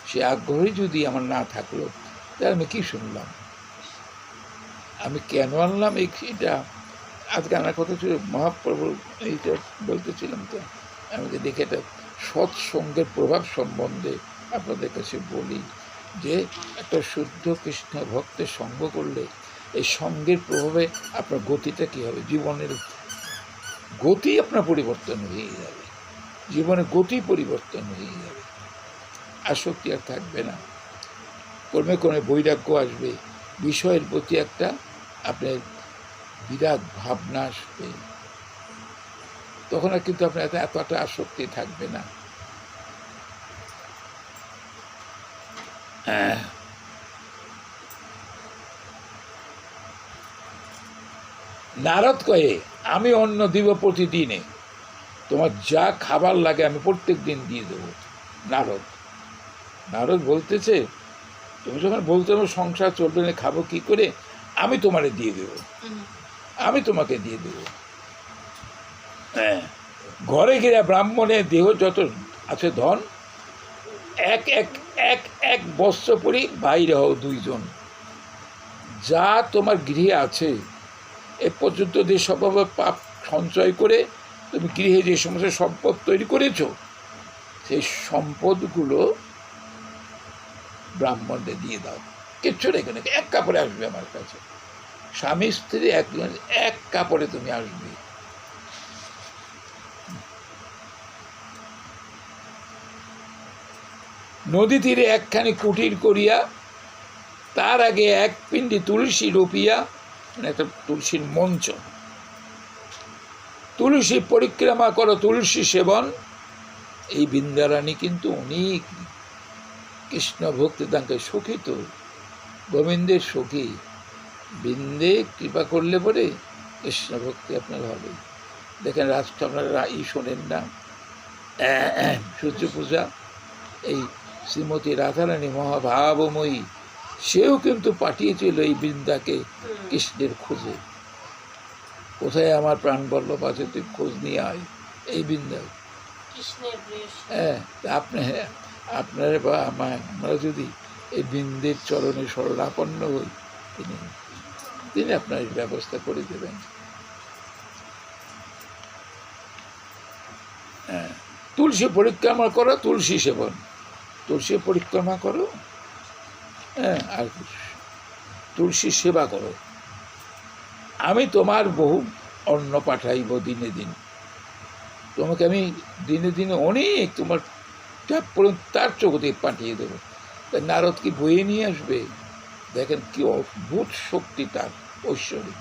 সেই আগ্রহই যদি আমার না থাকলো, তাহলে আমি কী শুনলাম, আমি কেন আনলাম এইটা। আজকে আমার কথা ছিল মহাপ্রভু, এইটা বলতেছিলাম। তো আমাকে দেখে একটা সৎসঙ্গের প্রভাব সম্বন্ধে আপনাদের কাছে বলি, যে একটা শুদ্ধ কৃষ্ণ ভক্তের সঙ্গ করলে এই সঙ্গের প্রভাবে আপনার গতিটা কী হবে, জীবনের গতি আপনার পরিবর্তন হয়ে যাবে, জীবনের গতি পরিবর্তন হয়ে যাবে, আসক্তি আর থাকবে না, কর্মে কর্মে বৈরাগ্য আসবে, বিষয়ের প্রতি একটা আপনার বিরাট ভাবনা আসবে, তখন আর কিন্তু আপনার এতটা আসক্তি থাকবে না। নারদ কয়ে আমি অন্ন দিব প্রতিদিনে, তোমার যা খাবার লাগে আমি প্রত্যেক দিন দিয়ে দেবো। নারদ নারদ বলতেছে, তুমি যখন বলতে হবে সংসার চলবে না, খাবো কি করে, আমি তোমারে দিয়ে দেব, আমি তোমাকে দিয়ে দেব। হ্যাঁ, ঘরে গিয়ে ব্রাহ্মণের দেহ যত আছে ধন, এক এক এক এক বস্ত্র পরি বাইরে হও দুইজন, যা তোমার গৃহে আছে এ পর্যন্ত যে স্বভাবে পাপ সঞ্চয় করে তুমি গৃহে যে সমস্ত সম্পদ তৈরি করেছ, সেই সম্পদগুলো ব্রাহ্মণদের দিয়ে দাও, কিচ্ছু রেখে নাকি এক কাপড়ে আসবে আমার কাছে, স্বামী স্ত্রী এক কাপড়ে তুমি আসবে। নদী তীরে একখানি কুটির করিয়া তার আগে এক পিণ্ডি তুলসী রোপিয়া, মানে একটা তুলসীর মঞ্চ, তুলসী পরিক্রমা করো তুলসী সেবন। এই বৃন্দারানী কিন্তু অনেক কৃষ্ণ ভক্তি, তাকে সখী, তো গোবিন্দের সখী, বৃন্দে কৃপা করলে পরে কৃষ্ণ ভক্তি আপনার হবে। দেখেন রাষ্ট্র আপনারা এই শোনেন না, সূর্য পূজা, এই শ্রীমতী রাধারানী মহাভাবময়ী, সেও কিন্তু পাঠিয়েছিল এই বৃন্দাকে কৃষ্ণের খোঁজে, কোথায় আমার প্রাণবল্লভ আছে তুই খোঁজ নিয়ে আয়, এই বৃন্দা। হ্যাঁ, আপনারা বা আমরা যদি এই বৃন্দের চরণে শরণাপন্ন হই, তিনি আপনার ব্যবস্থা করে দেবেন। হ্যাঁ, তুলসী পরিক্রমা করো তুলসী সেবন, তুলসী পরিক্রমা করো, হ্যাঁ, আর তুলসী সেবা করো। আমি তোমার বহু অন্ন পাঠাইব দিনে দিন, তোমাকে আমি দিনে দিনে অনেক তোমার তার জগতে পাঠিয়ে দেবো। তাই নারদ কি বয়ে নিয়ে আসবে, দেখেন কি অদ্ভুত শক্তি তার ঐশ্বরিক।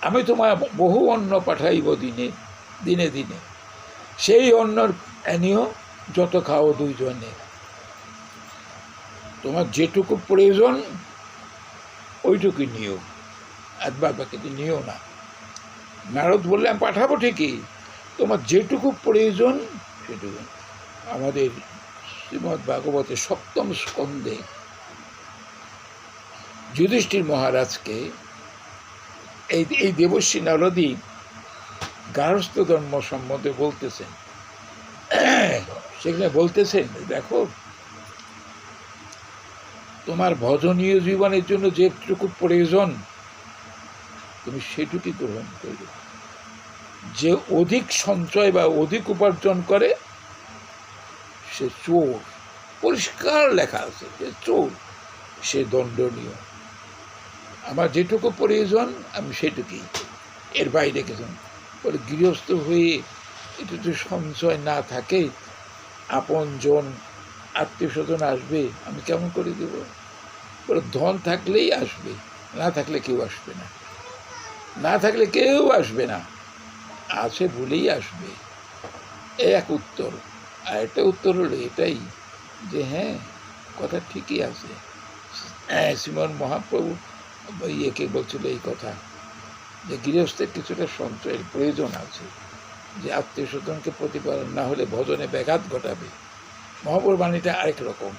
আমি তোমার বহু অন্ন পাঠাইব দিনে দিনে দিনে, সেই অন্নর এনেও যত খাও দুইজনে, তোমার যেটুকু প্রয়োজন ওইটুকুই নিও, একবার বাকি নিও না। নারদ বললে আমি পাঠাবো ঠিকই, তোমার যেটুকু প্রয়োজন সেটুকু। আমাদের শ্রীমদ্ ভাগবতের 7ম স্কন্ধে যুধিষ্ঠির মহারাজকে এই দেবশ্রী নারদী গার্হস্থ্য ধর্ম সম্বন্ধে বলতেছেন, সেখানে বলতেছেন দেখো তোমার ভজনীয় জীবনের জন্য যেটুকু প্রয়োজন তুমি সেটুকুই গ্রহণ করবে, যে অধিক সঞ্চয় বা অধিক উপার্জন করে সে চোর, পরিষ্কার লেখা আছে যে চোর, সে দণ্ডনীয়। আমার যেটুকু প্রয়োজন আমি সেটুকুই, এর বাইরে কিছু বলে। গৃহস্থ হয়ে এটা যদি সঞ্চয় না থাকে, আপনজন আত্মীয় স্বজন আসবে, আমি কেমন করে দেব? বলে ধন থাকলেই আসবে, না থাকলে কেউ আসবে না, না থাকলে কেউ আসবে না, আছে বলেই আসবে। এক উত্তর। আর একটা উত্তর হলো এটাই যে হ্যাঁ, কথা ঠিকই আছে। শ্রীমন মহাপ্রভু ইয়েকে বলছিল এই কথা, যে গৃহস্থের কিছুটা সঞ্চয়ের প্রয়োজন আছে, যে আত্মীয় স্বজনকে প্রতিপালন না হলে ভজনে ব্যাঘাত ঘটাবে। মহাপ্রভুর বাণীটা আরেক রকম।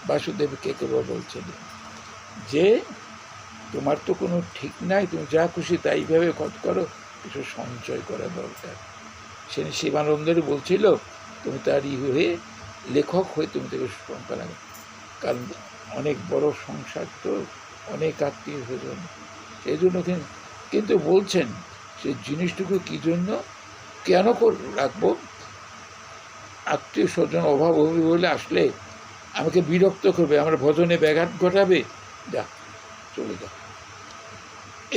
বাসুদেব কে বলছিল যে তোমার তো কোনো ঠিক নাই, তুমি যা খুশি তাই ভাবে খরচ করো, কিছু সঞ্চয় করা দরকার। সে শিবানন্দেরও বলছিল তুমি তার হয়ে লেখক হয়ে তুমি তাকে সংখ্যা লাগো, কারণ অনেক বড় সংসার, তো অনেক আত্মীয় স্বজন, সেই জন্য কিন্তু বলছেন সেই জিনিসটুকু কী জন্য কেন রাখবো, আত্মীয় স্বজন অভাব হলে আসলে আমাকে বিরক্ত করবে, আমার ভজনে ব্যাঘাত ঘটাবে, যা চলে যা।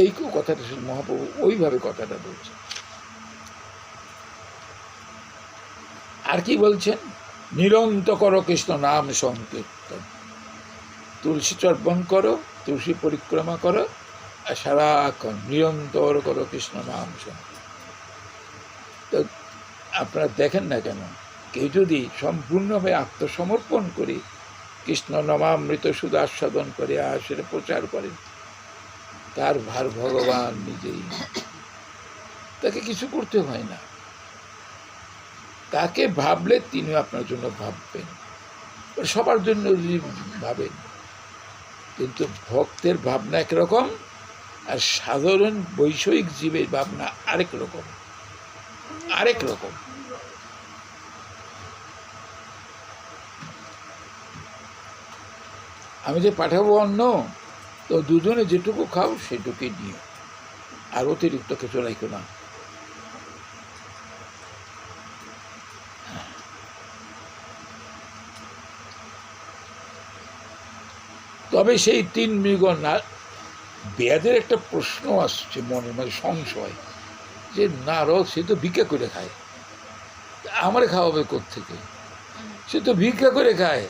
এই কথাটা মহাপ্রভু ওইভাবে কথাটা বলছে। আর কি বলছেন? নিরন্তর করো কৃষ্ণ নাম সংকীর্তন, তুলসী চর্পণ করো, তুলসী পরিক্রমা করো, আর সারাক্ষণ নিরন্তর করো কৃষ্ণ নাম সংকীর্তন। তো আপনারা দেখেন না কেন, কেউ যদি সম্পূর্ণভাবে আত্মসমর্পণ করে কৃষ্ণ নামামৃত শুধু আস্বাদন করে আর সেটা প্রচার করে, তার ভার ভগবান নিজেই, তাকে কিছু করতে হয় না। তাকে ভাবলে তিনি আপনার জন্য ভাববেন, সবার জন্য যদি ভাবেন। কিন্তু ভক্তের ভাবনা একরকম, আর সাধারণ বৈষয়িক জীবের ভাবনা আরেক রকম। আমি যে পাঠাবো অন্ন, তো দুজনে যেটুকু খাও সেটুকুই নিও, আর অতিরিক্ত কিছু রাখো না। তবে সেই 3 মৃগ না, বেদের একটা প্রশ্ন আসছে মনে মনে, সংশয়, যে নারদ সে তো ভিক্ষা করে খায়, আমার খাওয়াবে কোত্থেকে? সে তো ভিক্ষা করে খায়,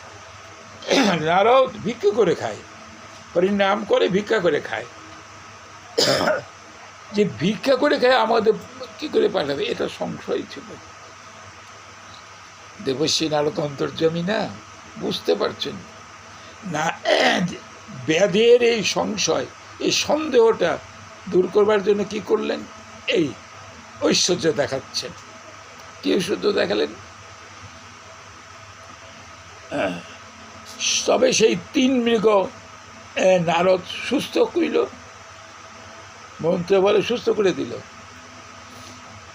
নারদ ভিক্ষা করে খায়, হরিনাম করে ভিক্ষা করে খায়, যে ভিক্ষা করে খায় আমাদের কি করে পাঠাবে? এটা সংশয় ছিল। দেবশ্রী নারদ অন্তর্যামী না, বুঝতে পারছেন না? বেদের এই সংশয়, এই সন্দেহটা দূর করবার জন্য কি করলেন? এই ঐশ্বর্য দেখাচ্ছেন। কি ঐশ্বর্য দেখালেন? তবে সেই 3 মৃগ নারদ সুস্থ করিল, মন্ত্র বলে সুস্থ করে দিল।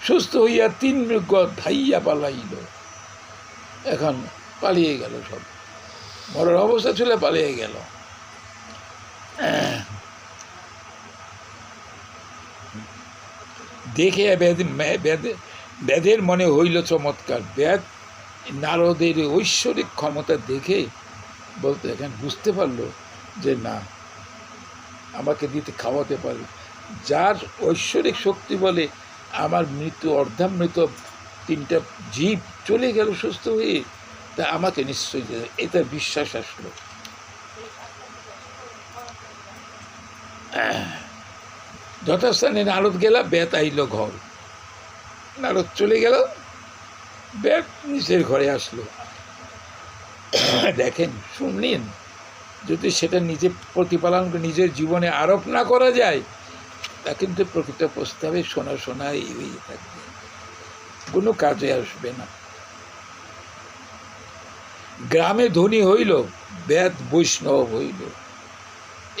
সুস্থ হইয়া 3 মৃগ ধাইয়া পালাইল। এখন পালিয়ে গেল, সব মরার অবস্থা ছিল, পালিয়ে গেল। দেখে বেদের মনে হইল চমৎকার। বেদ নারদের ঐশ্বরিক ক্ষমতা দেখে বলতে এখন বুঝতে পারলো যে না, আমাকে দিতে খাওয়াতে পারে। যার ঐশ্বরিক শক্তি বলে আমার মৃত্যু অর্ধামৃত 3টা জীব চলে গেল সুস্থ হয়ে, তা আমাকে নিশ্চয়ই এটা বিশ্বাস আসলো। যথাস্থানে নারদ গেলা, বেদ আইল ঘর। নারদ চলে গেল, বেদ নিজের ঘরে আসলো। দেখেন, শুনলেন, যদি সেটা নিজে প্রতিপালন করে নিজের জীবনে আরোপ না করা যায়, তা কিন্তু প্রকৃত প্রস্তাবে শোনা এই থাকবে, কোনো কাজে আসবে না। গ্রামে ধনী হইল, বেদ বৈষ্ণব হইল।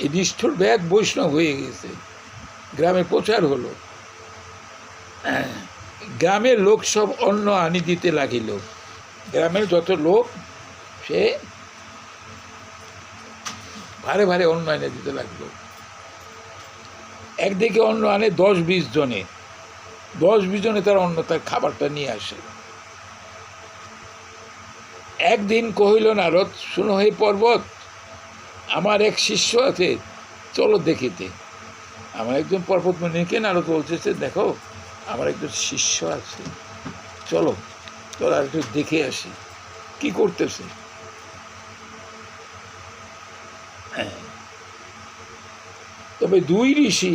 এই নিষ্ঠুর বেদ বৈষ্ণব হয়ে গেছে, গ্রামে প্রচার হলো। গ্রামের লোক সব অন্ন আনি দিতে লাগিল। গ্রামের যত লোক, সে ভারে ভারে অন্ন এনে দিতে লাগলো। একদিকে অন্ন আনে 10-20 জনে, 10-20 জনে তার অন্ন, তার খাবারটা নিয়ে আসে। একদিন কহিল নারদ, শুনো হে পর্বত, আমার এক শিষ্য আছে, চলো দেখিতে। আমার একজন পর্বত মুনিকে নারদ বলতেছে, দেখো আমার একজন শিষ্য আছে, চলো তোরা একটু দেখে আসি কি করতেছে। তবে 2 ঋষি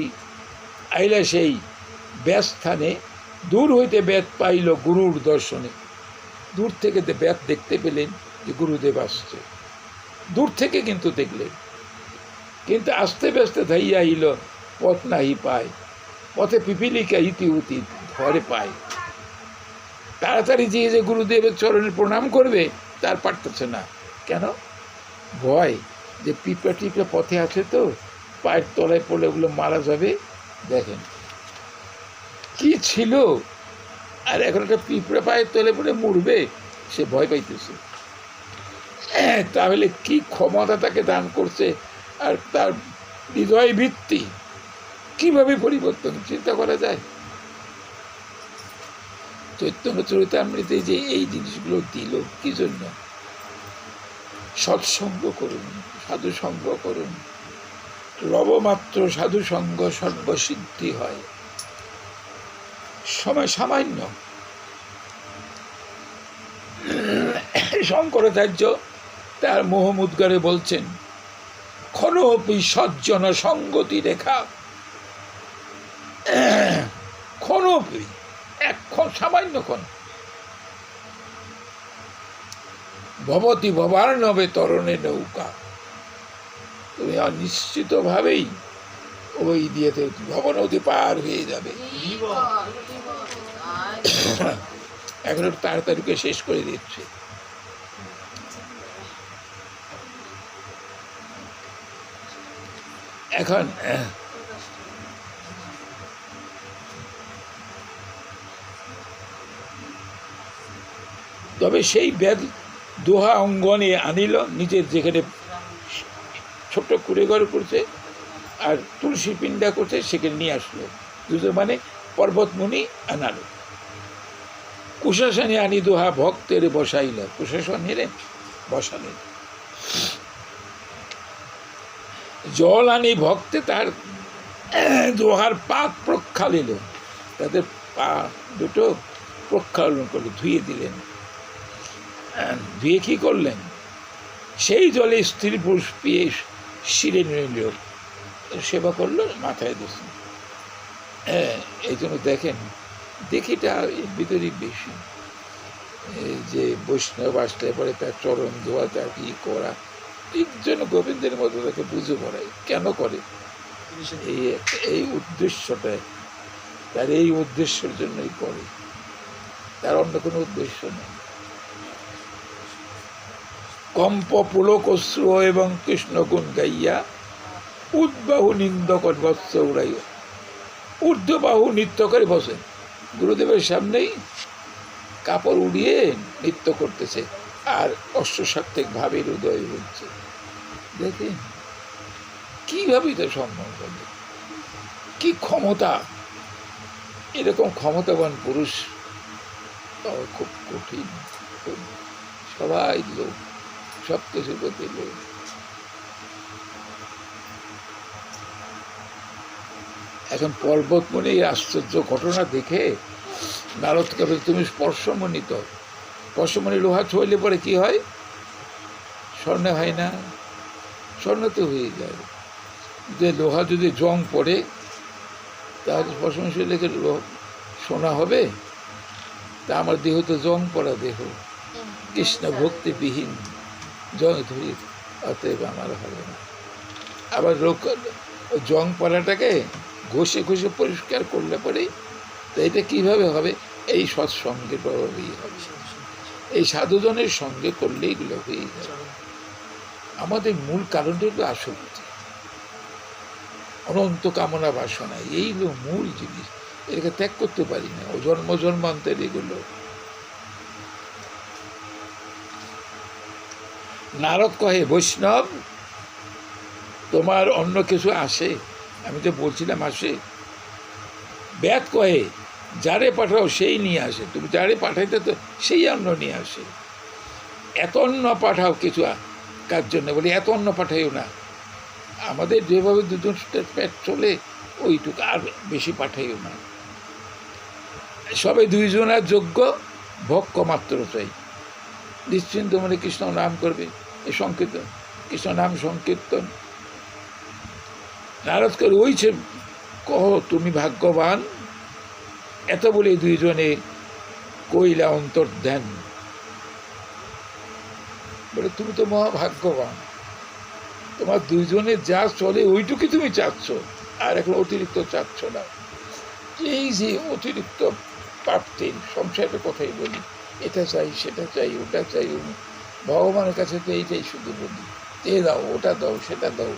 আইলা সেই ব্যাসস্থানে, দূর হইতে বেদ পাইল গুরুর দর্শনে। দূর থেকে বেদ দেখতে পেলেন যে গুরুদেব আসছে, দূর থেকে কিন্তু দেখলেন। কিন্তু আস্তে ব্যস্তে ধাইয়া আইল, পথ নাহি পায়, পথে পিপিলিকা ইতি উতি ঘরে পায়। তাড়াতাড়ি যে গুরুদেবের চরণে প্রণাম করবে, তার পারতেছে না। কেন? ভয় যে পিঁপড়া টিপড়া পথে আছে, তো পায়ের তলায় পড়লে ওগুলো মারা যাবে। দেখেন কি ছিল, আর এখন একটা পিঁপড়া পায়ের তলে পড়ে মরবে, সে ভয় পাইতেছে। তাহলে কি ক্ষমতা তাকে দান করছে, আর তার হৃদয় ভিত্তি কিভাবে পরিবর্তন চিন্তা করা যায়। চৈতন্য চরিতামৃতে যে এই জিনিসগুলো দিল কি জন্য? সৎসঙ্গ করুন, সাধুসঙ্গ করুন। লবমাত্র সাধুসঙ্গ সর্বসিদ্ধি হয়। সময় সামান্য। শঙ্করাচার্য তার মোহমুদ্গারে বলছেন, ক্ষণপি সজ্জন সঙ্গতি রেখা। ক্ষণপি, এক ক্ষণ, সামান্য ক্ষণ। ভবতি ভবার্ণবে তরণে নৌকা। তুমি অনিশ্চিতভাবেই ওই দিয়েতে ভবনদী পার হয়ে যাবে। এখন একটু তাড়াতাড়ি শেষ করে দিচ্ছে। এখন তবে সেই বেদ দোহা অঙ্গনে আনিল, নিজের যেখানে ছোট্ট কুড়ে ঘর করছে আর তুলসী পিণ্ডা করছে সেখানে নিয়ে আসলো। দুটো মানে পর্বতমুনি আনালো। কুশাসনে আনি দোহা ভক্তের বসাইল। কুশাসন এলেন, বসালেন। জল আনি ভক্তে তার দোহার পাক প্রক্ষালিল। তাদের পা দুটো প্রক্ষালন করলো, ধুয়ে দিলেন। ধুয়ে কি করলেন? সেই জলে স্ত্রী পুরুষ পিয়ে শিরে নিল, সেবা করলো, মাথায় দিচ্ছেন। এই জন্য দেখেন, দেখিটা এর ভিতরেই বেশি। এই যে বৈষ্ণব আসলে পরে তার চরণ ধোয়া, তার কি করা, এই জন্য গোবিন্দের মতো তাকে বুঝে পড়ায় কেন করে। এই উদ্দেশ্যটা, তার এই উদ্দেশ্যের জন্যই করে, তার অন্য কোনো উদ্দেশ্য নেই। কম্প পুলকশ্র এবং কৃষ্ণগুণ গাইয়া উদ্বাহু নিন্দকর বৎস উড়াইয়া। ঊর্ধ্ববাহু নৃত্য করে বসে, গুরুদেবের সামনেই কাপড় উড়িয়ে নৃত্য করতেছে, আর অশ্বসাত্ত্বিক ভাবের উদয় হচ্ছে। দেখেন কিভাবে এটা সম্ভব হবে, কি ক্ষমতা। এরকম ক্ষমতাবান পুরুষ পাওয়া খুব কঠিন। সবাই লোক, সব কিছুর প্রতি লোক। এখন পর্বতমণি এই আশ্চর্য ঘটনা দেখে নারদ কবে, তুমি স্পর্শমণিত। স্পর্শমণি লোহা ছুঁইলে পরে কি হয়? স্বর্ণে হয় না? স্বর্ণ তো হয়ে যায়। যে লোহা যদি জং পড়ে, তাহলে স্পর্শমণি ছুঁইলে সোনা হবে? তা আমার দেহ তো জং পড়া দেহ, কৃষ্ণ ভক্তিবিহীন, জং ধরি, অতএব আমার হবে না। আবার জং পড়াটাকে ঘষে ঘষে পরিষ্কার করলে পরেই, তো এটা কীভাবে হবে? এই সৎসঙ্গের প্রভাবেই হবে। এই সাধুজনের সঙ্গে করলে এগুলো হয়ে যাবে। আমাদের মূল কারণটা হলো আসক্তি, অনন্ত কামনা বাসনা, এই হলো মূল জিনিস। এটাকে ত্যাগ করতে পারি না, ও জন্ম জন্মান্তর এগুলো। নারদ কহে, বৈষ্ণব তোমার অন্য কিছু আসে? আমি তো বলছিলাম আসে। বেদ কহে, যারে পাঠাও সেই নিয়ে আসে। তুমি যারে পাঠাইতে তো সেই অন্ন নিয়ে আসে। এত অন্ন পাঠাও কিছু কার জন্য? বলি এত অন্ন পাঠাইও না, আমাদের যেভাবে দুজন পেট চলে ওইটুকু, আর বেশি পাঠাইও না। সবে দুইজনের যোগ্য, ভক্ষ মাত্র চাই। নিশ্চিন্ত মনে কৃষ্ণ নাম করবে, এই সংকীর্তন, কৃষ্ণ নাম সংকীর্তন। নারদ করে ওইছে, কহ তুমি ভাগ্যবান। এত বলে দুইজনে কইলা অন্তর্ধ্যান। বলে তুমি তো মহাভাগ্যবান, তোমার দুইজনে যা চলে ওইটুকুই তুমি চাচ্ছ, আর এখন অতিরিক্ত চাচ্ছ না। এই যে অতিরিক্ত পাপতেন সংসারের কথাই বলি, এটা চাই, সেটা চাই, ওটা চাই, ভগবানের কাছে তো এইটাই শুধু বলি, এ দাও, ওটা দাও, সেটা দাও।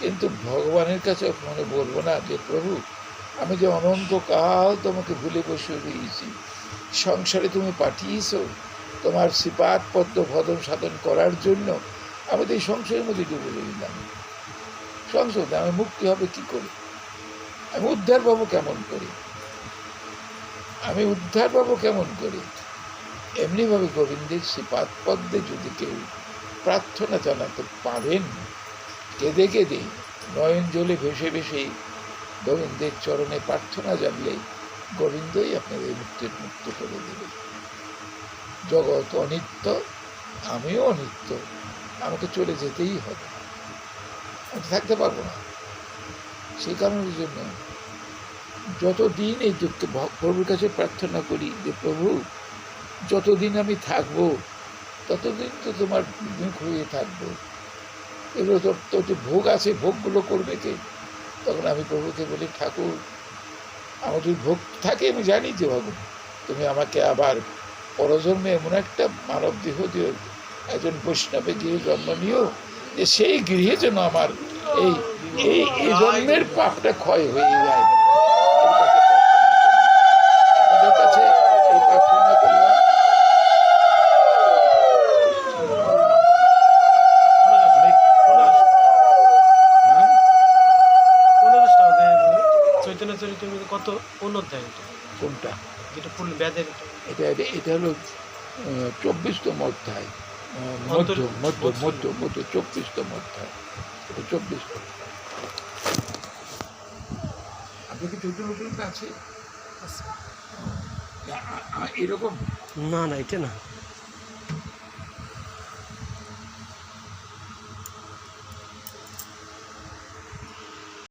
কিন্তু ভগবানের কাছে মনে বলবো না যে প্রভু, আমি যে অনন্তকাল তোমাকে ভুলে বসে রয়েছি, সংসারে তুমি পাঠিয়েছ তোমার শ্রীপাদ পদ্ম ভদন সাধন করার জন্য, আমি তো এই সংসারের মধ্যে ডুবে রইলাম। সংসার আমি মুক্তি হবে কি করে? আমি উদ্ধার পাবো কেমন করে? আমি উদ্ধার পাবো কেমন করে? এমনিভাবে গোবিন্দের শ্রীপাদ পদ্মে যদি কেউ প্রার্থনা জানাতে পারেন, কেঁদে কেঁদে নয়ন জলে ভেসে ভেসে গোবিন্দের চরণে প্রার্থনা জানলে গোবিন্দই আপনাদের মুক্ত করে দেবে। জগৎ অনিত্য, আমিও অনিত্য, আমাকে চলে যেতেই হবে, আমি থাকতে পারবো না। সেই কারণের জন্য যতদিন এই প্রভুর কাছে প্রার্থনা করি যে প্রভু যতদিন আমি থাকবো ততদিন তো তোমার মুখ হয়ে থাকবো, এগুলো তোর যে ভোগ আছে ভোগগুলো করবে কে? তখন আমি প্রভুকে বলি, ঠাকুর আমার যদি ভোগ থাকে আমি জানি যে বাবু তুমি আমাকে আবার পরজন্মে এমন একটা মানব দেহ দিও, একজন বৈষ্ণবে গৃহে জন্ম নিও, যে সেই গৃহে যেন আমার এই এই এই জন্মের পাপটা ক্ষয় হয়ে যায়। আপনাদের কাছে এই প্রার্থনা করলাম। চৈতন্য চরিতামৃত কত কোন অধ্যায় এটা? কোনটা? যেটা পূর্ণ ব্যাধের এটা হলো 24তম অধ্যায়, মধ্য মধ্য মধ্য মধ্য 24তম অধ্যায়, 24তম। আপনার কি চৈতন্য চরিত্র আছে এরকম? না, এটা না।